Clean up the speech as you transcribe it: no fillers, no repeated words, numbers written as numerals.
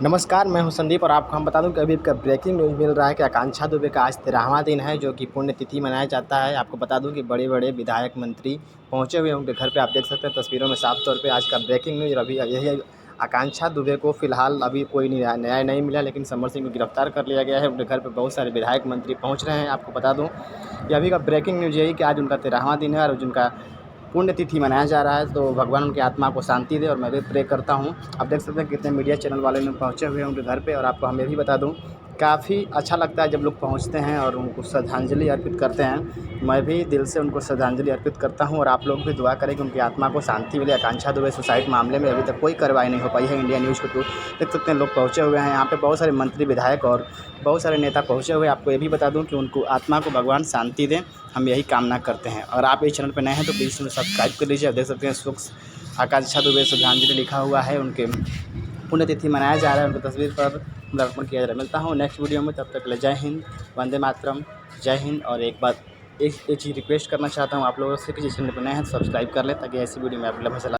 नमस्कार, मैं हूं संदीप और आपको हम बता दूं कि अभी का ब्रेकिंग न्यूज़ मिल रहा है कि आकांक्षा दुबे का आज 13वां दिन है जो कि पुण्यतिथि मनाया जाता है। आपको बता दूं कि बड़े-बड़े विधायक मंत्री पहुंचे हुए हैं उनके घर पे। आप देख सकते हैं तस्वीरों में साफ तौर पे आज का ब्रेकिंग न्यूज़ अभी यही है। आकांक्षा दुबे को फिलहाल अभी कोई न्याय नहीं मिला, लेकिन समर सिंह को गिरफ्तार कर लिया गया है। उनके घर पर बहुत सारे विधायक मंत्री पहुँच रहे हैं। आपको बता दूँ कि अभी का ब्रेकिंग न्यूज़ यही कि आज उनका 13वां दिन है और जिनका पुण्यतिथि मनाया जा रहा है, तो भगवान उनकी आत्मा को शांति दे और मैं भी प्रे करता हूँ। आप देख सकते हैं कितने मीडिया चैनल वाले लोग पहुँचे हुए हैं उनके घर पे। और आपको हम ये भी बता दूँ, काफ़ी अच्छा लगता है जब लोग पहुँचते हैं और उनको श्रद्धांजलि अर्पित करते हैं। मैं भी दिल से उनको श्रद्धांजलि अर्पित करता हूँ और आप लोग भी दुआ करें कि उनकी आत्मा को शांति मिले। आकांक्षा दुबे सुसाइड मामले में अभी तक कोई कार्रवाई नहीं हो पाई है। इंडिया न्यूज़ के थ्रू देख सकते हैं लोग पहुँचे हुए हैं यहाँ पे, बहुत सारे मंत्री, विधायक और बहुत सारे नेता पहुँचे हुए हैं। आपको ये भी बता दूँ कि उनको आत्मा को भगवान शांति दें, हम यही कामना करते हैं। और आप इस चैनल पर नए हैं तो प्लीज़ सब्सक्राइब कर लीजिए। आप देख सकते हैं आकांक्षा दुबे श्रद्धांजलि लिखा हुआ है, उनके पुण्यतिथि मनाया जा रहा है, उनकी तस्वीर पर माल्यार्पण किया जा रहा है। मिलता हूँ नेक्स्ट वीडियो में, तब तक के लिए जय हिंद, वंदे मातरम, जय हिंद। और एक बात एक चीज़ रिक्वेस्ट करना चाहता हूँ आप लोगों से कि जिस चैनल पर नए हैं तो सब्सक्राइब कर लें ताकि ऐसी वीडियो मैं आप लोगों से